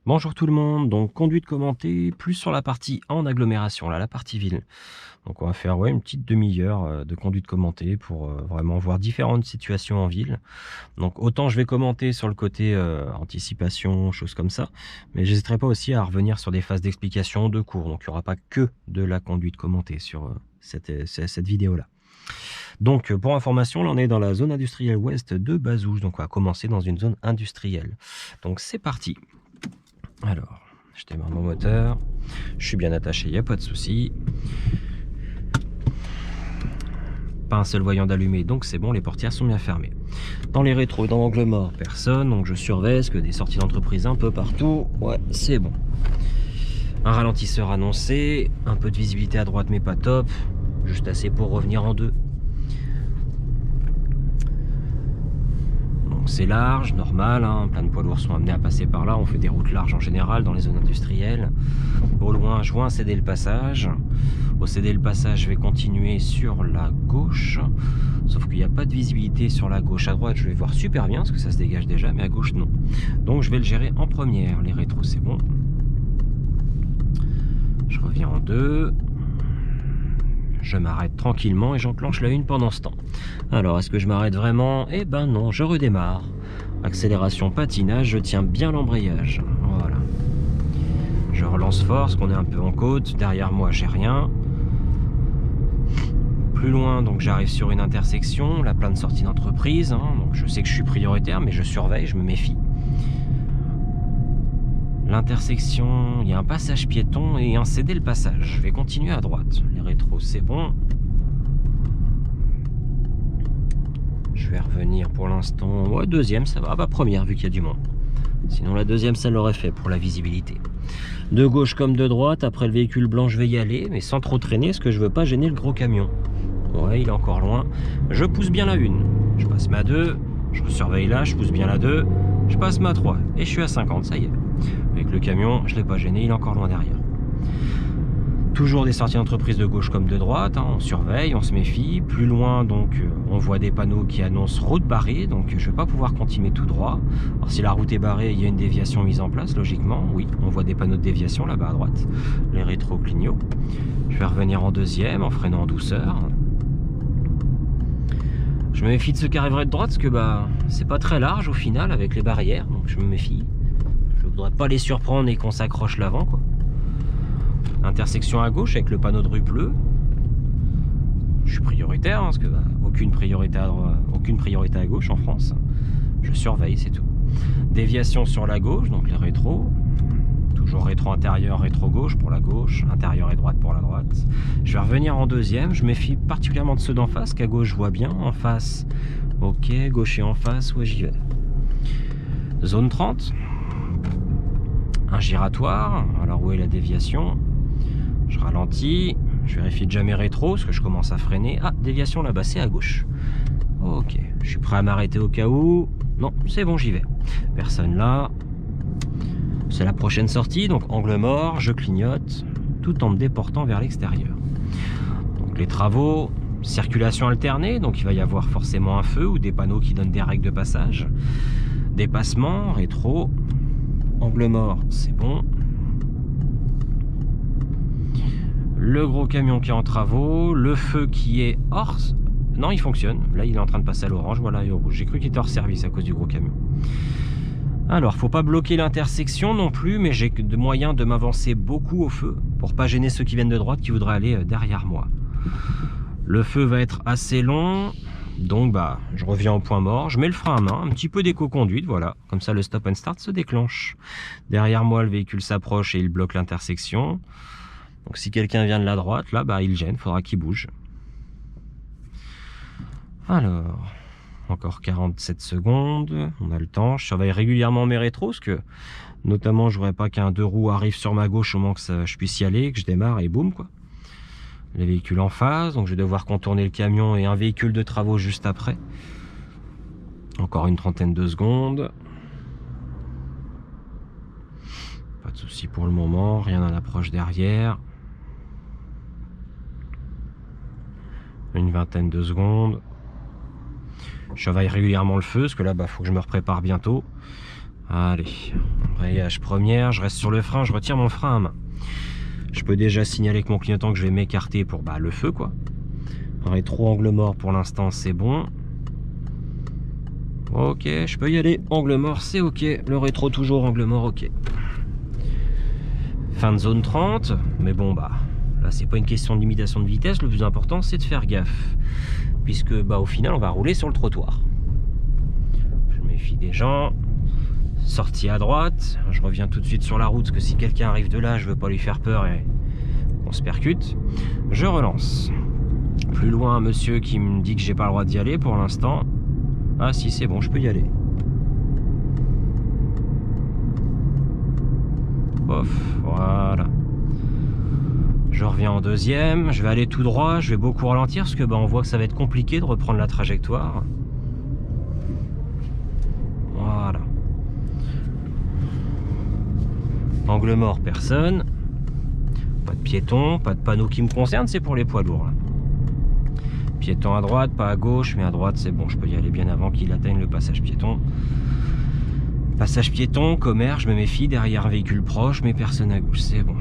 Bonjour tout le monde, donc conduite commentée, plus sur la partie en agglomération, là, la partie ville. Donc on va faire une petite demi-heure de conduite commentée pour vraiment voir différentes situations en ville. Donc autant je vais commenter sur le côté anticipation, choses comme ça, mais j'hésiterai pas aussi à revenir sur des phases d'explication de cours. Donc il n'y aura pas que de la conduite commentée sur cette vidéo-là. Donc pour information, là on est dans la zone industrielle ouest de Bazouges, donc on va commencer dans une zone industrielle. Donc c'est parti. Alors, je démarre mon moteur, je suis bien attaché, il n'y a pas de souci. Pas un seul voyant d'allumé, donc c'est bon, les portières sont bien fermées. Dans les rétros et dans l'angle mort, personne, donc je surveille, parce que des sorties d'entreprise un peu partout, ouais, c'est bon. Un ralentisseur annoncé, un peu de visibilité à droite mais pas top, juste assez pour revenir en deux. C'est large, normal, hein, plein de poids lourds sont amenés à passer par là, on fait des routes larges en général dans les zones industrielles. Au loin, je vois un céder le passage. Au céder le passage, je vais continuer sur la gauche, sauf qu'il n'y a pas de visibilité sur la gauche. À droite, je vais voir super bien, parce que ça se dégage déjà, mais à gauche, non. Donc je vais le gérer en première. Les rétros, c'est bon. Je reviens en deux. Je m'arrête tranquillement et j'enclenche la une pendant ce temps. Alors, est-ce que je m'arrête vraiment? Eh ben non, je redémarre. Accélération, patinage, je tiens bien l'embrayage. Voilà. Je relance fort, parce qu'on est un peu en côte. Derrière moi, j'ai rien. Plus loin, donc j'arrive sur une intersection, la plein de sorties d'entreprise. Hein, donc je sais que je suis prioritaire, mais je surveille, je me méfie. L'intersection, il y a un passage piéton et un céder le passage. Je vais continuer à droite. Les rétros, c'est bon. Je vais revenir pour l'instant. Ouais, deuxième, ça va. Bah, première, vu qu'il y a du monde. Sinon, la deuxième, ça l'aurait fait pour la visibilité. De gauche comme de droite, après le véhicule blanc, je vais y aller, mais sans trop traîner, parce que je veux pas gêner le gros camion. Ouais, il est encore loin. Je pousse bien la une. Je passe ma 2. Je surveille là, je pousse bien la 2. Je passe ma 3. Et je suis à 50, ça y est. Avec le camion, je ne l'ai pas gêné, il est encore loin derrière. Toujours des sorties d'entreprise de gauche comme de droite, hein, on surveille, on se méfie. Plus loin, donc, on voit des panneaux qui annoncent route barrée, donc je ne vais pas pouvoir continuer tout droit. Alors si la route est barrée, il y a une déviation mise en place, logiquement. Oui, on voit des panneaux de déviation là-bas à droite. Les rétros clignotent. Je vais revenir en deuxième, en freinant en douceur. Je me méfie de ceux qui arriveraient de droite, parce que bah, c'est pas très large au final avec les barrières, donc je me méfie. Je voudrais pas les surprendre et qu'on s'accroche l'avant, quoi. Intersection à gauche avec le panneau de rue bleu. Je suis prioritaire, hein, parce que bah, aucune priorité à gauche en France. Je surveille, c'est tout. Déviation sur la gauche, donc les rétros. Toujours rétro intérieur, rétro gauche pour la gauche, intérieur et droite pour la droite. Je vais revenir en deuxième. Je méfie particulièrement de ceux d'en face, qu'à gauche je vois bien. En face, ok, gauche et en face, ouais, j'y vais. Zone 30. Un giratoire. Alors où est la déviation? Je ralentis. Je vérifie de jamais rétro, parce que je commence à freiner. Ah, déviation là-bas, c'est à gauche. Ok, je suis prêt à m'arrêter au cas où. Non, c'est bon, j'y vais. Personne là. C'est la prochaine sortie, donc angle mort, je clignote, tout en me déportant vers l'extérieur. Donc les travaux, circulation alternée, donc il va y avoir forcément un feu ou des panneaux qui donnent des règles de passage. Dépassement, rétro, angle mort, c'est bon. Le gros camion qui est en travaux, le feu qui est hors... Non, il fonctionne. Là, il est en train de passer à l'orange, voilà, et au rouge. J'ai cru qu'il était hors service à cause du gros camion. Alors, faut pas bloquer l'intersection non plus, mais j'ai de moyens de m'avancer beaucoup au feu pour pas gêner ceux qui viennent de droite qui voudraient aller derrière moi. Le feu va être assez long, donc bah, je reviens au point mort. Je mets le frein à main, un petit peu d'éco-conduite, voilà. Comme ça, le stop and start se déclenche. Derrière moi, le véhicule s'approche et il bloque l'intersection. Donc, si quelqu'un vient de la droite, là, bah, il gêne, faudra qu'il bouge. Alors... Encore 47 secondes, on a le temps. Je surveille régulièrement mes rétros, parce que notamment je voudrais pas qu'un deux roues arrive sur ma gauche au moment que je puisse y aller, que je démarre et boum quoi. Les véhicules en face, donc je vais devoir contourner le camion et un véhicule de travaux juste après. Encore une trentaine de secondes. Pas de souci pour le moment, rien à l'approche derrière. Une vingtaine de secondes. Je surveille régulièrement le feu, parce que là, faut que je me reprépare bientôt. Allez, embrayage première, je reste sur le frein, je retire mon frein à main. Je peux déjà signaler avec mon clignotant que je vais m'écarter pour le feu quoi. Rétro angle mort pour l'instant c'est bon. Ok, je peux y aller, angle mort c'est ok, le rétro toujours angle mort ok. Fin de zone 30, mais bon là c'est pas une question de limitation de vitesse, le plus important c'est de faire gaffe. Puisque au final on va rouler sur le trottoir. Je me méfie des gens. Sortie à droite, je reviens tout de suite sur la route, parce que si quelqu'un arrive de là, je veux pas lui faire peur et on se percute. Je relance. Plus loin, un monsieur qui me dit que j'ai pas le droit d'y aller pour l'instant. Ah si, c'est bon, je peux y aller. Bof, voilà. Je reviens en deuxième, je vais aller tout droit, je vais beaucoup ralentir, parce que on voit que ça va être compliqué de reprendre la trajectoire. Voilà. Angle mort, personne. Pas de piéton, pas de panneau qui me concerne, c'est pour les poids lourds. Là. Piéton à droite, pas à gauche, mais à droite c'est bon, je peux y aller bien avant qu'il atteigne le passage piéton. Passage piéton, commerce, je me méfie, derrière véhicule proche, mais personne à gauche, c'est bon.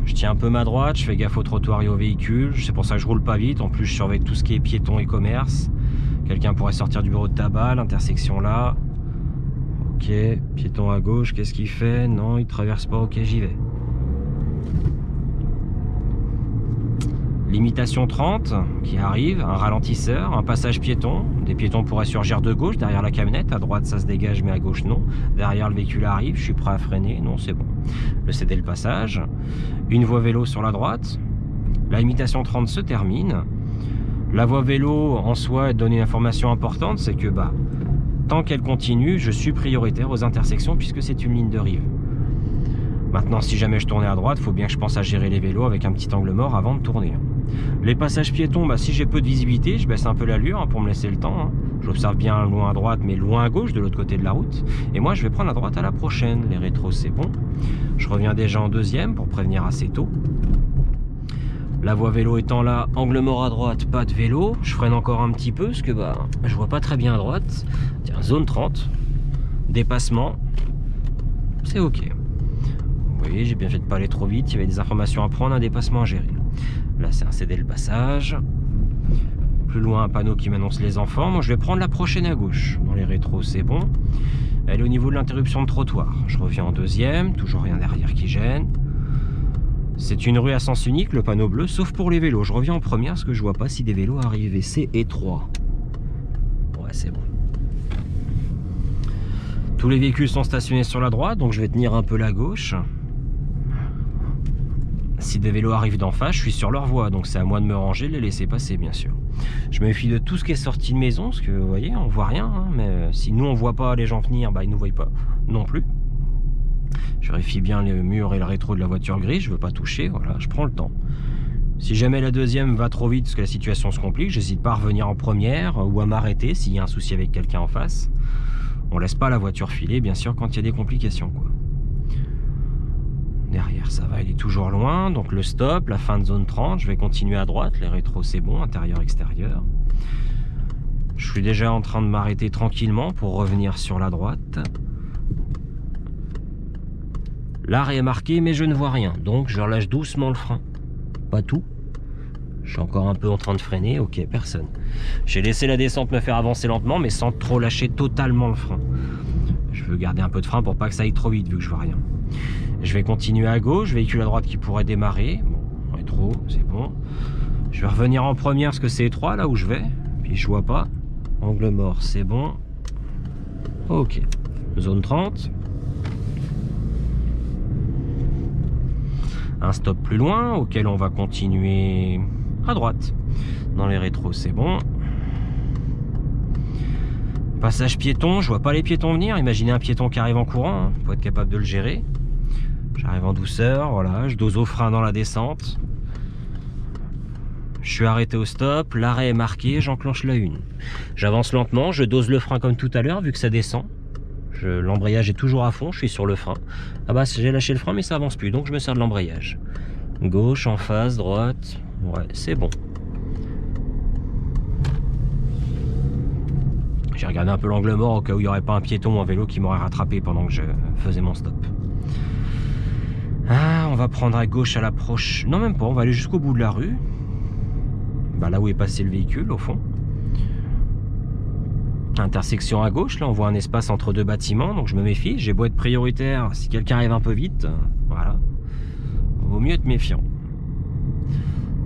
Je tiens un peu ma droite, je fais gaffe au trottoir et aux véhicules, c'est pour ça que je roule pas vite, en plus je surveille tout ce qui est piéton et commerce. Quelqu'un pourrait sortir du bureau de tabac, l'intersection là. Ok, piéton à gauche, qu'est-ce qu'il fait? Non, il traverse pas, ok, j'y vais. Limitation 30 qui arrive, un ralentisseur, un passage piéton. Des piétons pourraient surgir de gauche, derrière la camionnette, à droite ça se dégage mais à gauche non. Derrière le véhicule arrive, je suis prêt à freiner, non c'est bon. Le céder le passage. Une voie vélo sur la droite. La limitation 30 se termine. La voie vélo en soi donne une information importante, c'est que tant qu'elle continue, je suis prioritaire aux intersections puisque c'est une ligne de rive. Maintenant, si jamais je tournais à droite, il faut bien que je pense à gérer les vélos avec un petit angle mort avant de tourner. Les passages piétons, si j'ai peu de visibilité, je baisse un peu l'allure pour me laisser le temps. J'observe bien loin à droite, mais loin à gauche, de l'autre côté de la route. Et moi, je vais prendre à droite à la prochaine. Les rétros, c'est bon. Je reviens déjà en deuxième pour prévenir assez tôt. La voie vélo étant là, angle mort à droite, pas de vélo. Je freine encore un petit peu parce que je vois pas très bien à droite. Tiens, zone 30. Dépassement. C'est ok. Vous voyez, j'ai bien fait de pas aller trop vite. Il y avait des informations à prendre, un dépassement à gérer. Là, c'est un céder le passage. Plus loin, un panneau qui m'annonce les enfants. Moi, je vais prendre la prochaine à gauche. Dans les rétros, c'est bon. Elle est au niveau de l'interruption de trottoir. Je reviens en deuxième. Toujours rien derrière qui gêne. C'est une rue à sens unique, le panneau bleu, sauf pour les vélos. Je reviens en première parce que je vois pas si des vélos arrivent. Et c'est étroit. Ouais, c'est bon. Tous les véhicules sont stationnés sur la droite, donc je vais tenir un peu la gauche. Si des vélos arrivent d'en face, je suis sur leur voie, donc c'est à moi de me ranger, les laisser passer, bien sûr. Je me méfie de tout ce qui est sorti de maison, parce que, vous voyez, on voit rien, mais si nous, on voit pas les gens venir, ils nous voient pas non plus. Je vérifie bien les murs et le rétro de la voiture grise, je veux pas toucher, voilà, je prends le temps. Si jamais la deuxième va trop vite, parce que la situation se complique, j'hésite pas à revenir en première, ou à m'arrêter s'il y a un souci avec quelqu'un en face. On laisse pas la voiture filer, bien sûr, quand il y a des complications, quoi. Derrière, ça va, il est toujours loin. Donc le stop, la fin de zone 30. Je vais continuer à droite. Les rétros, c'est bon. Intérieur, extérieur. Je suis déjà en train de m'arrêter tranquillement pour revenir sur la droite. L'arrêt est marqué, mais je ne vois rien. Donc je relâche doucement le frein. Pas tout. Je suis encore un peu en train de freiner. Ok, personne. J'ai laissé la descente me faire avancer lentement, mais sans trop lâcher totalement le frein. Je veux garder un peu de frein pour pas que ça aille trop vite, vu que je vois rien. Je vais continuer à gauche, véhicule à droite qui pourrait démarrer. Bon, rétro, c'est bon. Je vais revenir en première parce que c'est étroit là où je vais. Puis je vois pas. Angle mort, c'est bon. Ok. Zone 30. Un stop plus loin auquel on va continuer à droite. Dans les rétros, c'est bon. Passage piéton, je vois pas les piétons venir. Imaginez un piéton qui arrive en courant, faut être capable de le gérer. J'arrive en douceur, voilà, je dose au frein dans la descente. Je suis arrêté au stop, l'arrêt est marqué, j'enclenche la une. J'avance lentement, je dose le frein comme tout à l'heure vu que ça descend. L'embrayage est toujours à fond, je suis sur le frein. Ah j'ai lâché le frein mais ça avance plus, donc je me sers de l'embrayage. Gauche, en face, droite, ouais, c'est bon. J'ai regardé un peu l'angle mort au cas où il n'y aurait pas un piéton ou un vélo qui m'aurait rattrapé pendant que je faisais mon stop. Ah, on va prendre à gauche à l'approche. Non, même pas, on va aller jusqu'au bout de la rue. Bah, là où est passé le véhicule, au fond. Intersection à gauche, là on voit un espace entre deux bâtiments, donc je me méfie. J'ai beau être prioritaire, si quelqu'un arrive un peu vite, voilà. Vaut mieux être méfiant.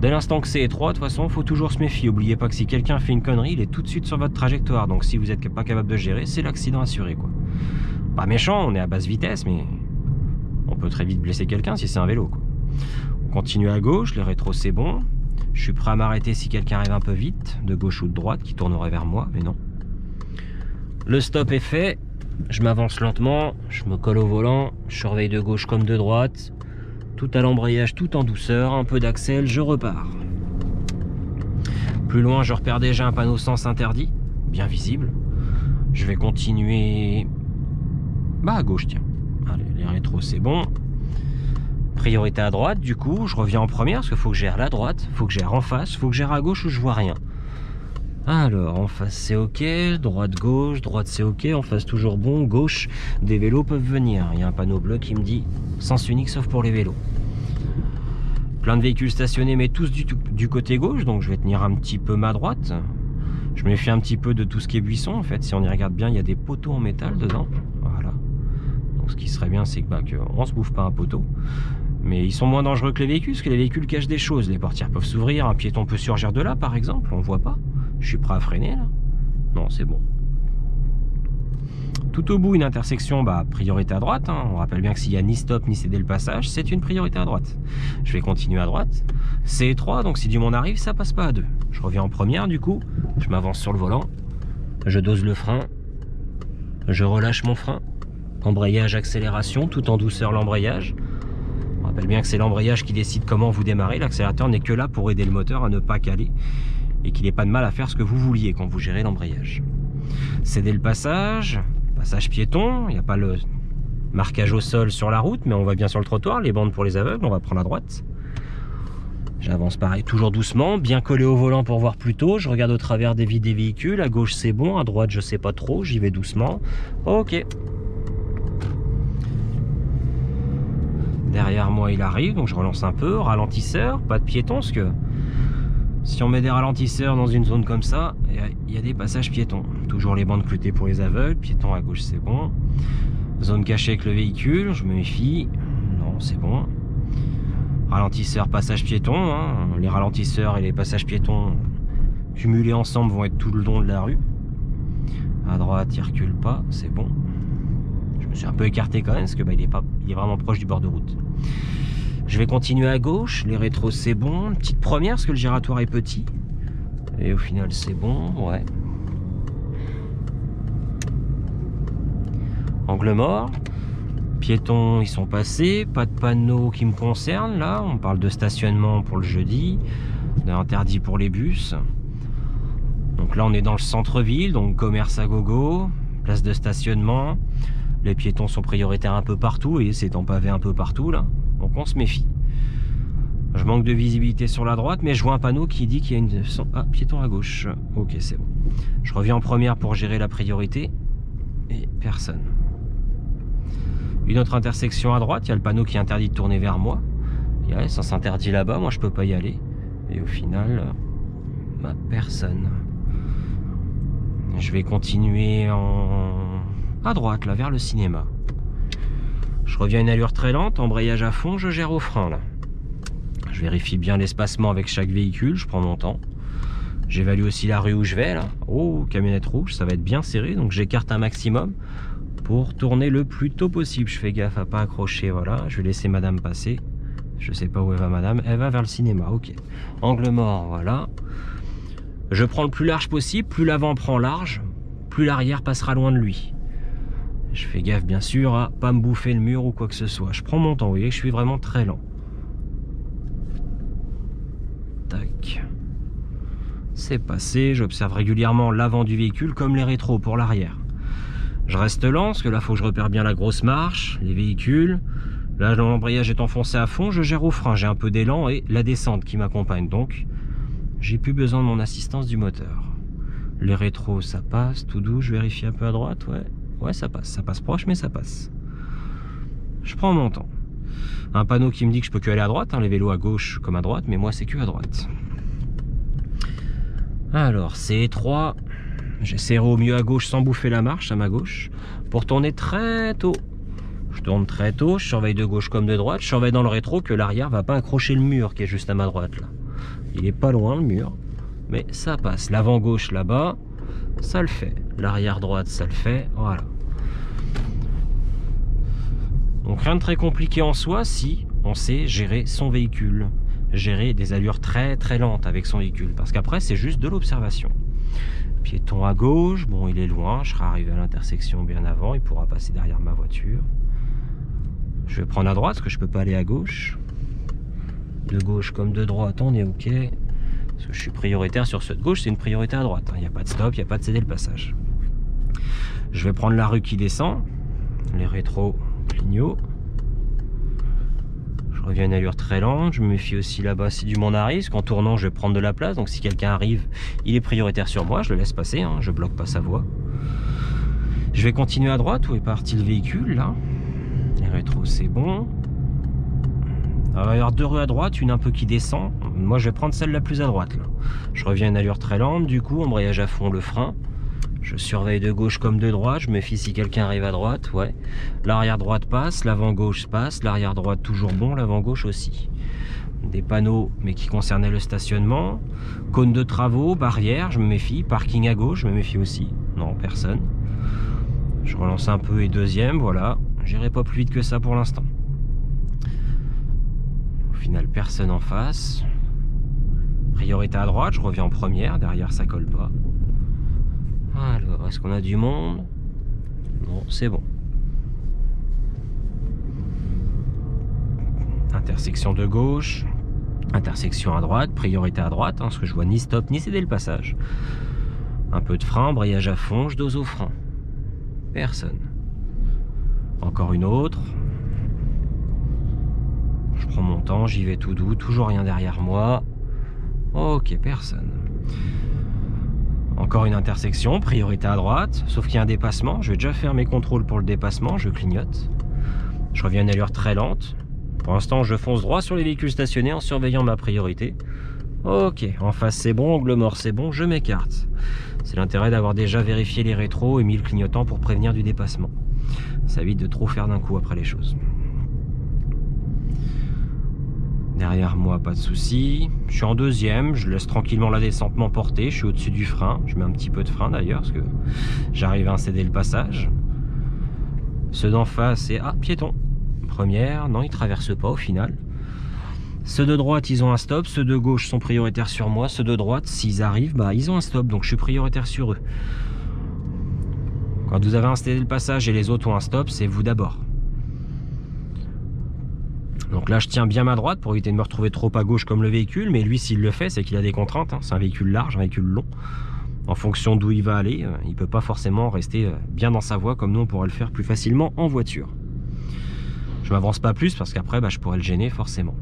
Dès l'instant que c'est étroit, de toute façon, il faut toujours se méfier. N'oubliez pas que si quelqu'un fait une connerie, il est tout de suite sur votre trajectoire. Donc si vous n'êtes pas capable de gérer, c'est l'accident assuré, quoi. Pas méchant, on est à basse vitesse, mais on peut très vite blesser quelqu'un si c'est un vélo, quoi. On continue à gauche, les rétros c'est bon. Je suis prêt à m'arrêter si quelqu'un arrive un peu vite, de gauche ou de droite, qui tournerait vers moi, mais non. Le stop est fait, je m'avance lentement, je me colle au volant, je surveille de gauche comme de droite. Tout à l'embrayage, tout en douceur, un peu d'accel, je repars. Plus loin, je repère déjà un panneau sens interdit, bien visible. Je vais continuer... Bah à gauche, tiens. Allez, les rétros, c'est bon. Priorité à droite, du coup, je reviens en première, parce qu'il faut que j'aille à la droite, faut que j'aille en face, faut que j'aille à gauche où je vois rien. Alors, en face c'est ok, droite c'est ok, en face toujours bon, gauche, des vélos peuvent venir. Il y a un panneau bleu qui me dit sens unique sauf pour les vélos. Plein de véhicules stationnés, mais tous du côté gauche, donc je vais tenir un petit peu ma droite. Je me méfie un petit peu de tout ce qui est buisson, en fait. Si on y regarde bien, il y a des poteaux en métal dedans. Voilà. Donc ce qui serait bien, c'est qu'on se bouffe pas un poteau. Mais ils sont moins dangereux que les véhicules, parce que les véhicules cachent des choses. Les portières peuvent s'ouvrir, un piéton peut surgir de là, par exemple, on voit pas. Je suis prêt à freiner là. Non, c'est bon. Tout au bout, une intersection, bah, priorité à droite. Hein. On rappelle bien que s'il n'y a ni stop ni céder le passage, c'est une priorité à droite. Je vais continuer à droite. C'est étroit, donc si du monde arrive, ça passe pas à deux. Je reviens en première, du coup. Je m'avance sur le volant. Je dose le frein. Je relâche mon frein. Embrayage, accélération, tout en douceur l'embrayage. On rappelle bien que c'est l'embrayage qui décide comment vous démarrez. L'accélérateur n'est que là pour aider le moteur à ne pas caler. Et qu'il n'ait pas de mal à faire ce que vous vouliez quand vous gérez l'embrayage. Cédez le passage piéton, il n'y a pas le marquage au sol sur la route, mais on va bien sur le trottoir, les bandes pour les aveugles, on va prendre à droite. J'avance pareil, toujours doucement, bien collé au volant pour voir plus tôt, je regarde au travers des vides des véhicules, à gauche c'est bon, à droite je sais pas trop, j'y vais doucement. Ok. Derrière moi il arrive, donc je relance un peu, ralentisseur, pas de piéton, parce que si on met des ralentisseurs dans une zone comme ça, il y a des passages piétons. Toujours les bandes cloutées pour les aveugles, piéton à gauche c'est bon. Zone cachée avec le véhicule, je me méfie. Non, c'est bon. Ralentisseur, passage piéton. Hein. Les ralentisseurs et les passages piétons cumulés ensemble vont être tout le long de la rue. À droite, il recule pas, c'est bon. Je me suis un peu écarté quand même, parce que bah, il est vraiment proche du bord de route. Je vais continuer à gauche, les rétros c'est bon, petite première parce que le giratoire est petit. Et au final c'est bon, ouais. Angle mort. Piétons ils sont passés, pas de panneau qui me concerne là. On parle de stationnement pour le jeudi, d'interdit pour les bus. Donc là on est dans le centre-ville, donc commerce à gogo, place de stationnement. Les piétons sont prioritaires un peu partout et c'est en pavé un peu partout là. Donc on se méfie. Je manque de visibilité sur la droite, mais je vois un panneau qui dit qu'il y a une... Ah, piéton à gauche. Ok, c'est bon. Je reviens en première pour gérer la priorité. Et personne. Une autre intersection à droite, il y a le panneau qui interdit de tourner vers moi. Et ouais, ça s'interdit là-bas, moi je peux pas y aller. Et au final, bah, personne. Je vais continuer à droite, là, vers le cinéma. Je reviens à une allure très lente, embrayage à fond, je gère au frein là. Je vérifie bien l'espacement avec chaque véhicule, je prends mon temps. J'évalue aussi la rue où je vais là. Oh, camionnette rouge, ça va être bien serré, donc j'écarte un maximum pour tourner le plus tôt possible. Je fais gaffe à pas accrocher, voilà. Je vais laisser madame passer. Je sais pas où elle va madame, elle va vers le cinéma, ok. Angle mort, voilà. Je prends le plus large possible, plus l'avant prend large, plus l'arrière passera loin de lui. Je fais gaffe bien sûr à pas me bouffer le mur ou quoi que ce soit. Je prends mon temps, vous voyez, je suis vraiment très lent. Tac. C'est passé, j'observe régulièrement l'avant du véhicule comme les rétros pour l'arrière. Je reste lent parce que là il faut que je repère bien la grosse marche, les véhicules. Là l'embrayage est enfoncé à fond, je gère au frein, j'ai un peu d'élan et la descente qui m'accompagne donc. J'ai plus besoin de mon assistance du moteur. Les rétros, ça passe, tout doux, je vérifie un peu à droite, ouais. Ouais, ça passe proche, mais ça passe. Je prends mon temps. Un panneau qui me dit que je peux que aller à droite, hein, les vélos à gauche comme à droite, mais moi c'est que à droite. Alors, c'est étroit. J'essaierai au mieux à gauche sans bouffer la marche à ma gauche, pour tourner très tôt. Je tourne très tôt, je surveille de gauche comme de droite, je surveille dans le rétro que l'arrière va pas accrocher le mur qui est juste à ma droite là. Il est pas loin le mur, mais ça passe. L'avant gauche là-bas, ça le fait. L'arrière droite, ça le fait, voilà. Donc rien de très compliqué en soi si on sait gérer son véhicule. Gérer des allures très très lentes avec son véhicule, parce qu'après c'est juste de l'observation. Piéton à gauche, bon il est loin, je serai arrivé à l'intersection bien avant, il pourra passer derrière ma voiture. Je vais prendre à droite parce que je peux pas aller à gauche. De gauche comme de droite, on est ok. Parce que je suis prioritaire sur ceux de gauche, c'est une priorité à droite. Il n'y a pas de stop, il n'y a pas de céder le passage. Je vais prendre la rue qui descend. Les rétros clignot. Je reviens à une allure très lente. Je me méfie aussi là-bas si du monde arrive. Parce qu'en tournant, je vais prendre de la place. Donc si quelqu'un arrive, il est prioritaire sur moi. Je le laisse passer, hein, je bloque pas sa voie. Je vais continuer à droite. Où est parti le véhicule là? Les rétros, c'est bon. Il va y avoir deux rues à droite, une un peu qui descend. Moi, je vais prendre celle la plus à droite. Là. Je reviens à une allure très lente. Du coup, embrayage à fond, le frein. Je surveille de gauche comme de droite. Je me méfie si quelqu'un arrive à droite. Ouais. L'arrière droite passe, l'avant gauche passe. L'arrière droite toujours bon, l'avant gauche aussi. Des panneaux, mais qui concernaient le stationnement. Cône de travaux, barrière, je me méfie. Parking à gauche, je me méfie aussi. Non, personne. Je relance un peu et deuxième, voilà. J'irai pas plus vite que ça pour l'instant. Au final, personne en face. Priorité à droite, je reviens en première. Derrière, ça colle pas. Alors, est-ce qu'on a du monde? Non, c'est bon. Intersection de gauche. Intersection à droite. Priorité à droite, hein, parce que je vois ni stop, ni céder le passage. Un peu de frein, embrayage à fond, je dose au frein. Personne. Encore une autre. Je prends mon temps, j'y vais tout doux, toujours rien derrière moi. Ok, personne. Encore une intersection, priorité à droite, sauf qu'il y a un dépassement. Je vais déjà faire mes contrôles pour le dépassement, je clignote. Je reviens à une allure très lente. Pour l'instant, je fonce droit sur les véhicules stationnés en surveillant ma priorité. Ok, en face c'est bon, angle mort c'est bon, je m'écarte. C'est l'intérêt d'avoir déjà vérifié les rétros et mis le clignotant pour prévenir du dépassement. Ça évite de trop faire d'un coup après les choses. Derrière moi, pas de souci. Je suis en deuxième, je laisse tranquillement la descente m'emporter. Je suis au-dessus du frein. Je mets un petit peu de frein d'ailleurs, parce que j'arrive à céder le passage. Ceux d'en face, c'est... Ah, piéton. Première, non, ils traversent pas au final. Ceux de droite, ils ont un stop. Ceux de gauche sont prioritaires sur moi. Ceux de droite, s'ils arrivent, bah, ils ont un stop. Donc je suis prioritaire sur eux. Quand vous avez installé le passage et les autres ont un stop, c'est vous d'abord. Donc là, je tiens bien ma droite pour éviter de me retrouver trop à gauche comme le véhicule. Mais lui, s'il le fait, c'est qu'il a des contraintes. Hein. C'est un véhicule large, un véhicule long. En fonction d'où il va aller, il ne peut pas forcément rester bien dans sa voie comme nous, on pourrait le faire plus facilement en voiture. Je m'avance pas plus parce qu'après, bah, je pourrais le gêner forcément.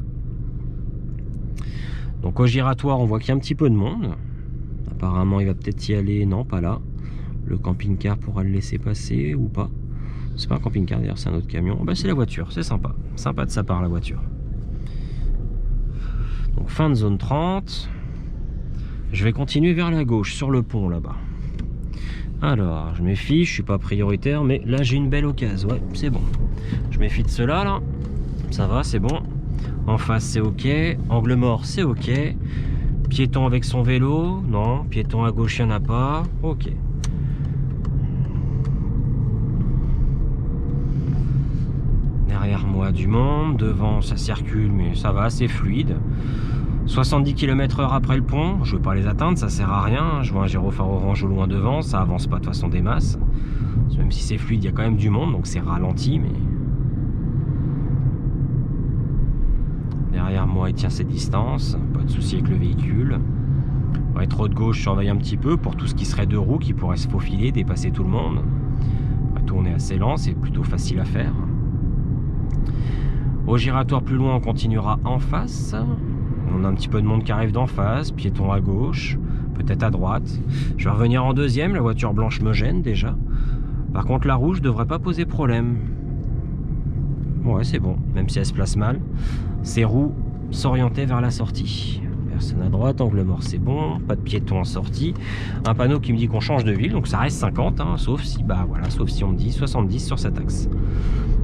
Donc au giratoire, on voit qu'il y a un petit peu de monde. Apparemment, il va peut-être y aller. Non, pas là. Le camping-car pourra le laisser passer ou pas. C'est pas un camping-car d'ailleurs, c'est un autre camion. Bah, c'est la voiture, c'est sympa. Sympa de sa part la voiture. Donc fin de zone 30. Je vais continuer vers la gauche, sur le pont là-bas. Alors, je méfie, je suis pas prioritaire, mais là j'ai une belle occasion. Ouais, c'est bon. Je méfie de cela là. Ça va, c'est bon. En face c'est ok. Angle mort c'est ok. Piéton avec son vélo. Non, piéton à gauche il n'y en a pas. Ok. Derrière moi du monde. Devant ça circule mais ça va, c'est fluide. 70 km/h après le pont, je ne veux pas les atteindre, ça sert à rien. Je vois un gyrophare orange au loin devant, ça avance pas de façon des masses. Même si c'est fluide, il y a quand même du monde, donc c'est ralenti. Mais derrière moi, il tient ses distances, pas de souci avec le véhicule. Rétro de gauche, je surveille un petit peu pour tout ce qui serait deux roues qui pourrait se faufiler, dépasser tout le monde. Après tout, on est assez lent, c'est plutôt facile à faire. Au giratoire plus loin, on continuera en face. On a un petit peu de monde qui arrive d'en face, piéton à gauche, peut-être à droite. Je vais revenir en deuxième, la voiture blanche me gêne déjà. Par contre la rouge devrait pas poser problème. Ouais, c'est bon, même si elle se place mal. Ses roues s'orientaient vers la sortie. Personne à droite, angle mort c'est bon, pas de piéton en sortie. Un panneau qui me dit qu'on change de ville, donc ça reste 50, hein, sauf si sauf si on me dit 70 sur cet axe.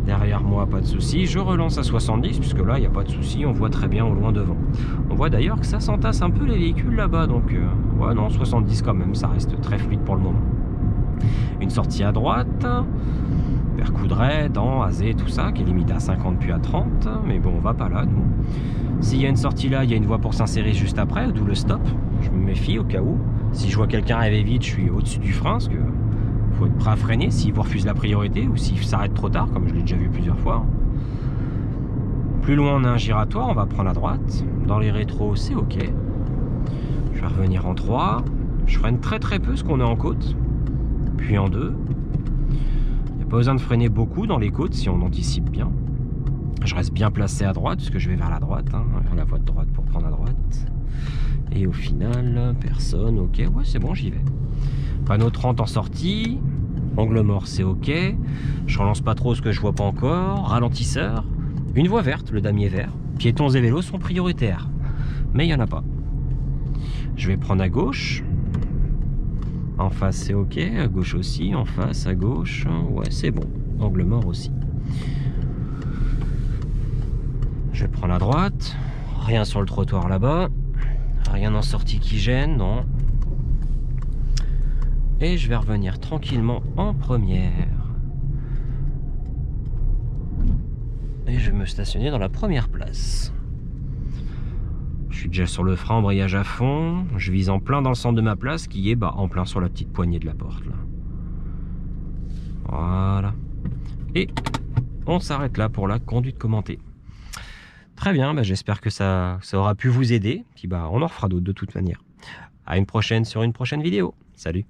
Derrière moi, pas de souci. Je relance à 70, puisque là, il n'y a pas de souci. On voit très bien au loin devant. On voit d'ailleurs que ça s'entasse un peu les véhicules là-bas. Donc, ouais, non, 70 quand même. Ça reste très fluide pour le moment. Une sortie à droite, vers Coudray, dans Azé, tout ça, qui est limité à 50 puis à 30. Mais bon, on va pas là, nous. S'il y a une sortie là, il y a une voie pour s'insérer juste après, d'où le stop. Je me méfie au cas où. Si je vois quelqu'un arriver vite, je suis au-dessus du frein, parce que faut être prêt à freiner s'il vous refuse la priorité ou s'il s'arrête trop tard, comme je l'ai déjà vu plusieurs fois. Plus loin, on a un giratoire, on va prendre à droite. Dans les rétros, c'est ok. Je vais revenir en 3. Je freine très très peu ce qu'on est en côte. Puis en 2. Il n'y a pas besoin de freiner beaucoup dans les côtes si on anticipe bien. Je reste bien placé à droite, puisque je vais vers la droite, hein, vers la voie de droite pour prendre à droite. Et au final, personne, ok, ouais c'est bon, j'y vais. Panneau 30 en sortie, angle mort c'est ok, je relance pas trop ce que je vois pas encore, ralentisseur, une voie verte, le damier vert, piétons et vélos sont prioritaires, mais il n'y en a pas. Je vais prendre à gauche, en face c'est ok, à gauche aussi, en face, à gauche, ouais c'est bon, angle mort aussi. Je vais prendre à droite, rien sur le trottoir là-bas, rien en sortie qui gêne, non. Et je vais revenir tranquillement en première. Et je vais me stationner dans la première place. Je suis déjà sur le frein, embrayage à fond. Je vise en plein dans le centre de ma place qui est en plein sur la petite poignée de la porte. Là. Voilà. Et on s'arrête là pour la conduite commentée. Très bien, j'espère que ça aura pu vous aider. Puis on en refera d'autres de toute manière. À une prochaine sur une prochaine vidéo. Salut!